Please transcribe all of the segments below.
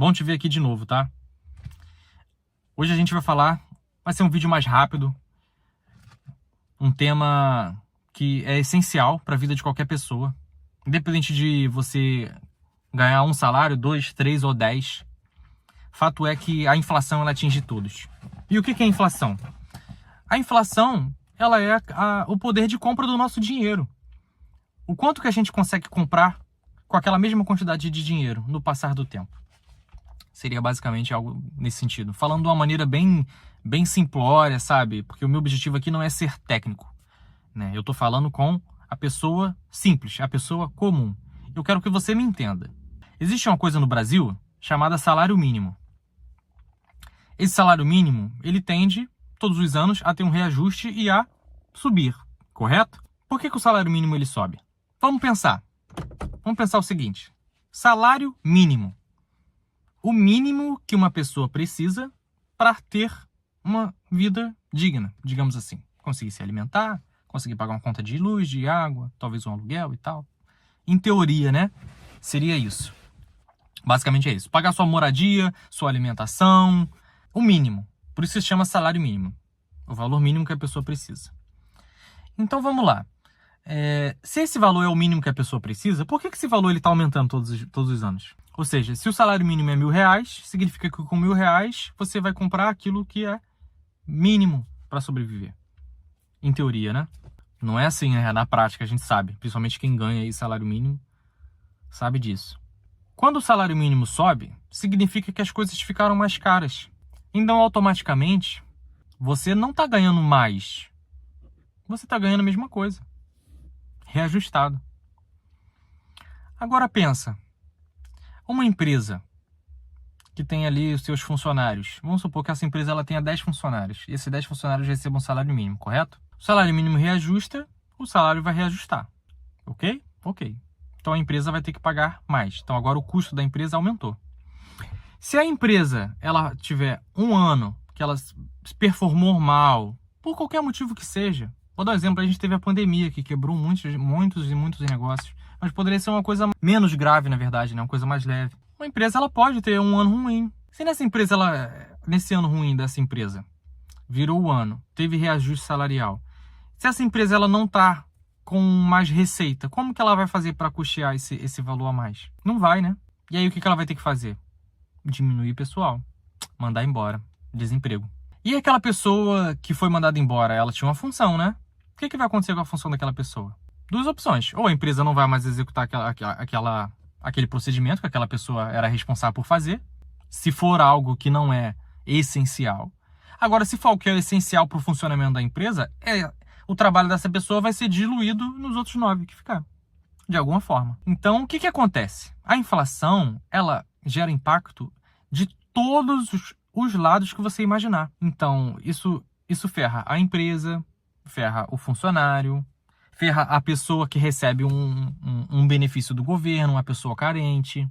Bom te ver aqui de novo, tá? Hoje a gente vai ser um vídeo mais rápido, um tema que é essencial para a vida de qualquer pessoa, independente de você ganhar um salário, 2, 3 ou 10. Fato é que a inflação ela atinge todos. E o que é a inflação? A inflação ela é o poder de compra do nosso dinheiro. O quanto que a gente consegue comprar com aquela mesma quantidade de dinheiro no passar do tempo. Seria basicamente algo nesse sentido. Falando de uma maneira bem simplória, sabe? Porque o meu objetivo aqui não é ser técnico, né? Eu tô falando com a pessoa simples, a pessoa comum. Eu quero que você me entenda. Existe uma coisa no Brasil chamada salário mínimo. Esse salário mínimo, ele tende, todos os anos, a ter um reajuste e a subir, correto? Por que o salário mínimo ele sobe? Vamos pensar o seguinte. Salário mínimo. O mínimo que uma pessoa precisa para ter uma vida digna, digamos assim. Conseguir se alimentar, conseguir pagar uma conta de luz, de água, talvez um aluguel e tal. Em teoria, né? Seria isso. Basicamente é isso. Pagar sua moradia, sua alimentação, o mínimo. Por isso se chama salário mínimo. O valor mínimo que a pessoa precisa. Então vamos lá. Se esse valor é o mínimo que a pessoa precisa, por que esse valor está aumentando todos os anos? Ou seja, se o salário mínimo é R$1.000, significa que com R$1.000 você vai comprar aquilo que é mínimo para sobreviver. Em teoria, né? Não é assim, né? Na prática a gente sabe. Principalmente quem ganha aí salário mínimo sabe disso. Quando o salário mínimo sobe, significa que as coisas ficaram mais caras. Então, automaticamente, você não está ganhando mais. Você está ganhando a mesma coisa. Reajustado. Agora pensa. Uma empresa que tem ali os seus funcionários. Vamos supor que essa empresa ela tenha 10 funcionários. E esses 10 funcionários recebam um salário mínimo, correto? O salário mínimo reajusta, o salário vai reajustar. Ok? Ok. Então a empresa vai ter que pagar mais. Então agora o custo da empresa aumentou. Se a empresa ela tiver um ano que ela performou mal, por qualquer motivo que seja, vou dar um exemplo, a gente teve a pandemia que quebrou muitos negócios, mas poderia ser uma coisa menos grave, na verdade, né? Uma coisa mais leve. Uma empresa ela pode ter um ano ruim. Se nesse ano ruim dessa empresa, virou o ano, teve reajuste salarial, se essa empresa ela não está com mais receita, como que ela vai fazer para custear esse valor a mais? Não vai, né? E aí o que ela vai ter que fazer? Diminuir pessoal, mandar embora, desemprego. E aquela pessoa que foi mandada embora, ela tinha uma função, né? O que vai acontecer com a função daquela pessoa? Duas opções. Ou a empresa não vai mais executar aquele procedimento que aquela pessoa era responsável por fazer, se for algo que não é essencial. Agora, se for o que é essencial para o funcionamento da empresa, o trabalho dessa pessoa vai ser diluído nos outros 9 que ficaram, de alguma forma. Então, o que acontece? A inflação, ela gera impacto de todos os lados que você imaginar. Então, isso ferra a empresa, ferra o funcionário, ferra a pessoa que recebe um benefício do governo, uma pessoa carente.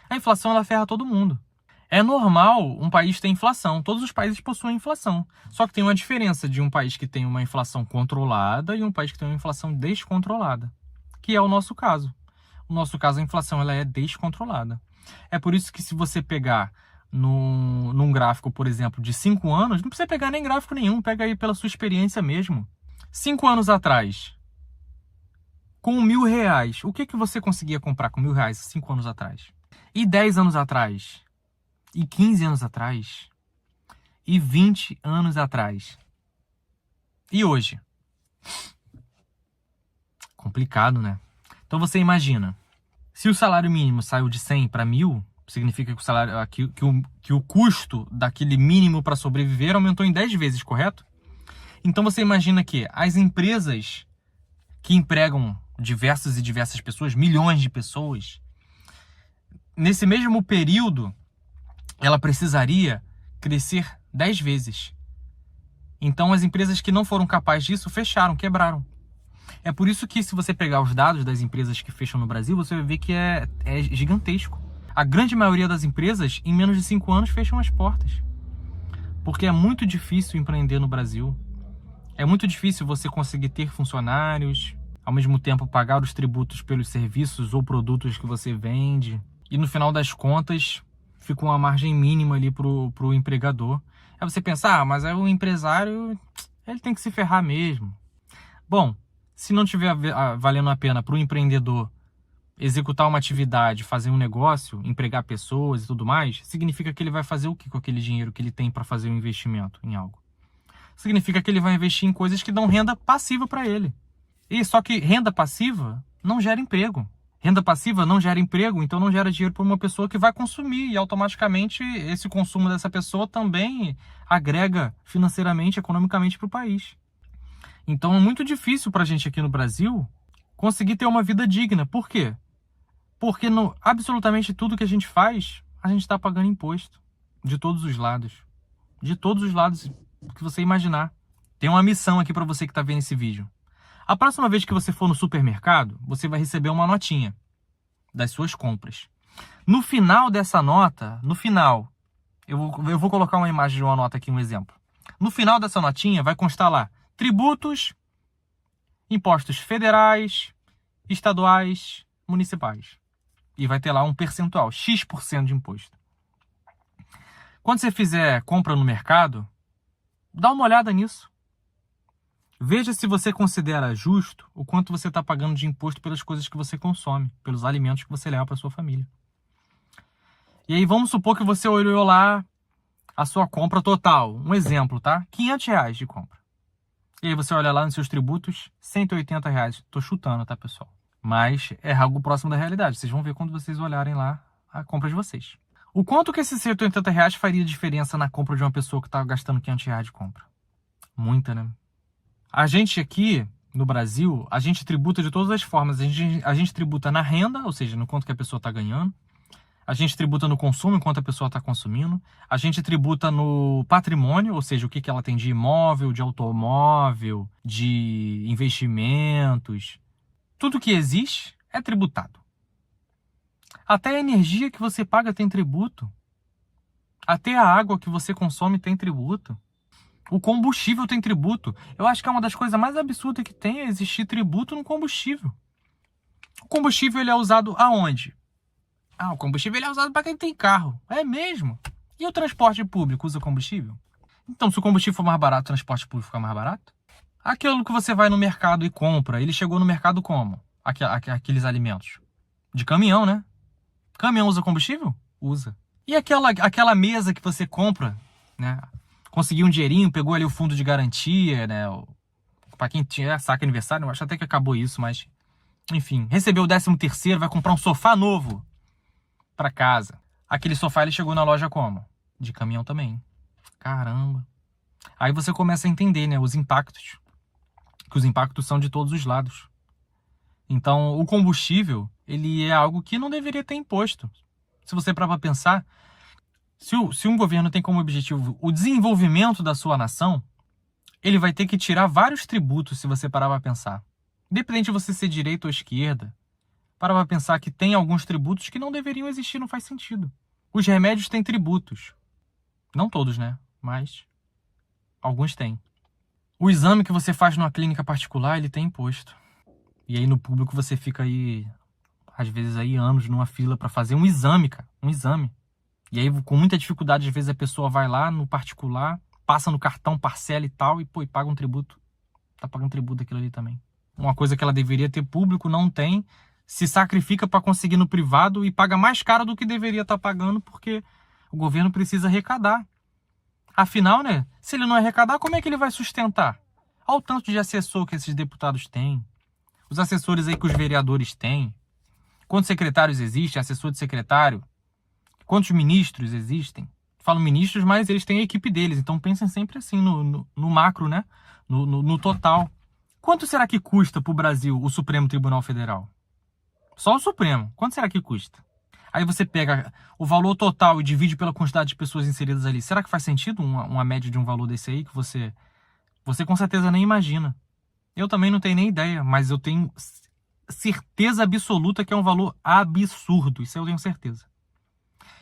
A inflação, ela ferra todo mundo. É normal um país ter inflação. Todos os países possuem inflação. Só que tem uma diferença de um país que tem uma inflação controlada e um país que tem uma inflação descontrolada, que é o nosso caso. No nosso caso, a inflação ela é descontrolada. É por isso que se você pegar num gráfico, por exemplo, de 5 anos, não precisa pegar nem gráfico nenhum, pega aí pela sua experiência mesmo. 5 anos atrás, com R$1.000, o que você conseguia comprar com R$1.000 5 anos atrás? E 10 anos atrás? E 15 anos atrás? E 20 anos atrás? E hoje? Complicado, né? Então você imagina, se o salário mínimo saiu de 100 para 1.000, significa que o custo daquele mínimo para sobreviver aumentou em 10 vezes, correto? Então você imagina que as empresas que empregam diversas pessoas, milhões de pessoas, nesse mesmo período, ela precisaria crescer 10 vezes. Então as empresas que não foram capazes disso fecharam, quebraram. É por isso que se você pegar os dados das empresas que fecham no Brasil, você vai ver que é gigantesco. A grande maioria das empresas, em menos de 5 anos, fecham as portas. Porque é muito difícil empreender no Brasil. É muito difícil você conseguir ter funcionários, ao mesmo tempo pagar os tributos pelos serviços ou produtos que você vende. E no final das contas, fica uma margem mínima ali pro empregador. Aí você pensa, mas é o empresário, ele tem que se ferrar mesmo. Bom, se não tiver valendo a pena para o empreendedor executar uma atividade, fazer um negócio, empregar pessoas e tudo mais, significa que ele vai fazer o que com aquele dinheiro que ele tem para fazer um investimento em algo? Significa que ele vai investir em coisas que dão renda passiva para ele. E só que renda passiva não gera emprego. Renda passiva não gera emprego, então não gera dinheiro para uma pessoa que vai consumir, e automaticamente esse consumo dessa pessoa também agrega financeiramente, economicamente para o país. Então é muito difícil para a gente aqui no Brasil conseguir ter uma vida digna. Por quê? Porque absolutamente tudo que a gente faz, a gente está pagando imposto. De todos os lados. De todos os lados que você imaginar. Tem uma missão aqui para você que está vendo esse vídeo. A próxima vez que você for no supermercado, você vai receber uma notinha das suas compras. No final dessa nota, eu vou colocar uma imagem de uma nota aqui, um exemplo. No final dessa notinha vai constar lá tributos, impostos federais, estaduais, municipais. E vai ter lá um percentual, X% de imposto. Quando você fizer compra no mercado, dá uma olhada nisso. Veja se você considera justo o quanto você está pagando de imposto pelas coisas que você consome, pelos alimentos que você leva para sua família. E aí vamos supor que você olhou lá a sua compra total. Um exemplo, tá? R$500 de compra. E aí você olha lá nos seus tributos, R$180. Estou chutando, tá, pessoal? Mas é algo próximo da realidade. Vocês vão ver quando vocês olharem lá a compra de vocês. O quanto que esses R$180 faria diferença na compra de uma pessoa que está gastando R$500 de compra? Muita, né? A gente aqui, no Brasil, a gente tributa de todas as formas. A gente tributa na renda, ou seja, no quanto que a pessoa está ganhando. A gente tributa no consumo, enquanto a pessoa está consumindo. A gente tributa no patrimônio, ou seja, o que ela tem de imóvel, de automóvel, de investimentos. Tudo que existe é tributado. Até a energia que você paga tem tributo. Até a água que você consome tem tributo. O combustível tem tributo. Eu acho que é uma das coisas mais absurdas que tem é existir tributo no combustível. O combustível ele é usado aonde? O combustível ele é usado para quem tem carro. É mesmo? E o transporte público usa combustível? Então, se o combustível for mais barato, o transporte público fica mais barato? Aquilo que você vai no mercado e compra, ele chegou no mercado como? Aqueles alimentos. De caminhão, né? Caminhão usa combustível? Usa. E aquela mesa que você compra, né? Conseguiu um dinheirinho, pegou ali o fundo de garantia, né? Para quem tinha saque aniversário, eu acho até que acabou isso, mas... Enfim, recebeu o 13º, vai comprar um sofá novo para casa. Aquele sofá ele chegou na loja como? De caminhão também. Caramba. Aí você começa a entender, né? Os impactos. Que os impactos são de todos os lados. Então, o combustível, ele é algo que não deveria ter imposto. Se você parar para pensar, se um governo tem como objetivo o desenvolvimento da sua nação, ele vai ter que tirar vários tributos, se você parar para pensar. Independente de você ser direita ou esquerda, para pensar que tem alguns tributos que não deveriam existir, não faz sentido. Os remédios têm tributos. Não todos, né? Mas alguns têm. O exame que você faz numa clínica particular, ele tem imposto. E aí no público você fica aí, às vezes, aí anos numa fila para fazer um exame, cara. Um exame. E aí com muita dificuldade, às vezes a pessoa vai lá no particular, passa no cartão, parcela e tal, e paga um tributo. Tá pagando tributo daquilo ali também. Uma coisa que ela deveria ter público, não tem. Se sacrifica para conseguir no privado e paga mais caro do que deveria estar pagando, porque o governo precisa arrecadar. Afinal, né? Se ele não arrecadar, como é que ele vai sustentar? Olha o tanto de assessor que esses deputados têm. Os assessores aí que os vereadores têm. Quantos secretários existem? Assessor de secretário? Quantos ministros existem? Falo ministros, mas eles têm a equipe deles. Então pensem sempre assim, no macro, né? No total. Quanto será que custa para o Brasil o Supremo Tribunal Federal? Só o Supremo. Quanto será que custa? Aí você pega o valor total e divide pela quantidade de pessoas inseridas ali. Será que faz sentido uma média de um valor desse aí que você com certeza nem imagina? Eu também não tenho nem ideia, mas eu tenho certeza absoluta que é um valor absurdo. Isso eu tenho certeza.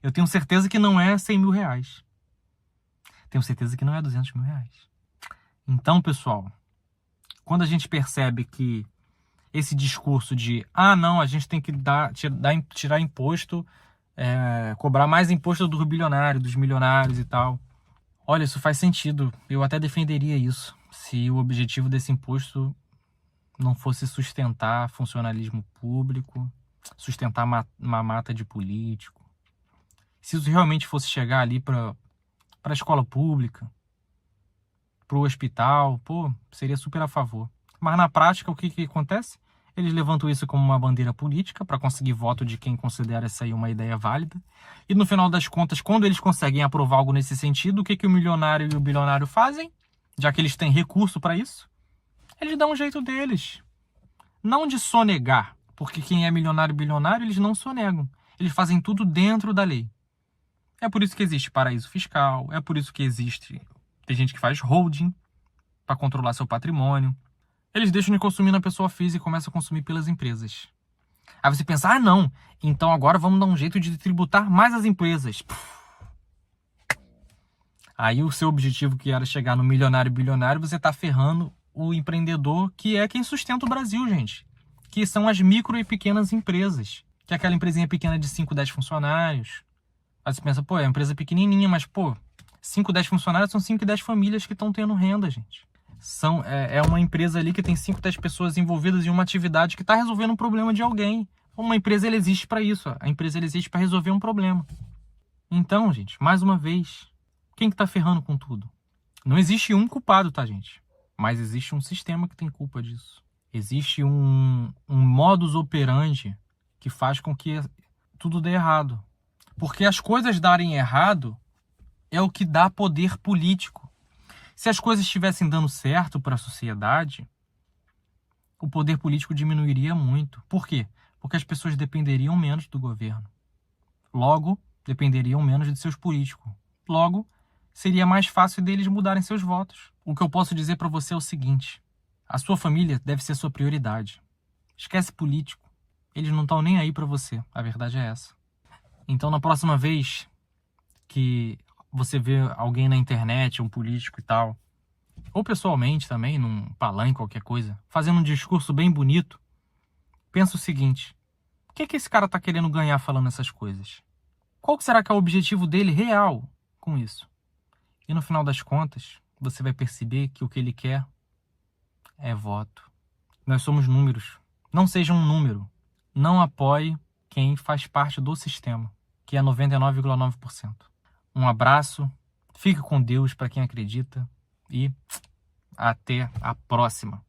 Eu tenho certeza que não é 100 mil reais. Tenho certeza que não é 200 mil reais. Então, pessoal, quando a gente percebe que esse discurso de não, a gente tem que tirar imposto cobrar mais imposto do bilionário, dos milionários e tal. Olha, isso faz sentido. Eu até defenderia isso, se o objetivo desse imposto não fosse sustentar funcionalismo público, sustentar uma mata de político. Se isso realmente fosse chegar ali para a escola pública, para o hospital, seria super a favor. Mas na prática, o que acontece? Eles levantam isso como uma bandeira política para conseguir voto de quem considera essa aí uma ideia válida. E no final das contas, quando eles conseguem aprovar algo nesse sentido, o que o milionário e o bilionário fazem? Já que eles têm recurso para isso, eles dão um jeito deles. Não de sonegar, porque quem é milionário e bilionário, eles não sonegam. Eles fazem tudo dentro da lei. É por isso que existe paraíso fiscal, é por isso que tem gente que faz holding para controlar seu patrimônio. Eles deixam de consumir na pessoa física e começam a consumir pelas empresas. Aí você pensa, não, então agora vamos dar um jeito de tributar mais as empresas. Aí o seu objetivo, que era chegar no milionário e bilionário, você está ferrando o empreendedor, que é quem sustenta o Brasil, gente. Que são as micro e pequenas empresas. Que é aquela empresinha pequena de 5, 10 funcionários. Aí você pensa, é uma empresa pequenininha, mas 5, 10 funcionários são 5, 10 famílias que estão tendo renda, gente. É uma empresa ali que tem 5, 10 pessoas envolvidas em uma atividade que está resolvendo um problema de alguém. Uma empresa, ela existe para isso. A empresa, ela existe para resolver um problema. Então, gente, mais uma vez, quem que tá ferrando com tudo? Não existe um culpado, tá, gente? Mas existe um sistema que tem culpa disso. Existe um modus operandi que faz com que tudo dê errado. Porque as coisas darem errado é o que dá poder político. Se as coisas estivessem dando certo para a sociedade, o poder político diminuiria muito. Por quê? Porque as pessoas dependeriam menos do governo. Logo, dependeriam menos de seus políticos. Logo, seria mais fácil deles mudarem seus votos. O que eu posso dizer para você é o seguinte: a sua família deve ser sua prioridade. Esquece político. Eles não estão nem aí para você. A verdade é essa. Então, na próxima vez que você vê alguém na internet, um político e tal, ou pessoalmente também, num palanque, qualquer coisa, fazendo um discurso bem bonito, pensa o seguinte: o que esse cara tá querendo ganhar falando essas coisas? Qual será que é o objetivo dele real com isso? E no final das contas, você vai perceber que o que ele quer é voto. Nós somos números. Não seja um número. Não apoie quem faz parte do sistema, que é 99,9%. Um abraço, fique com Deus para quem acredita e até a próxima.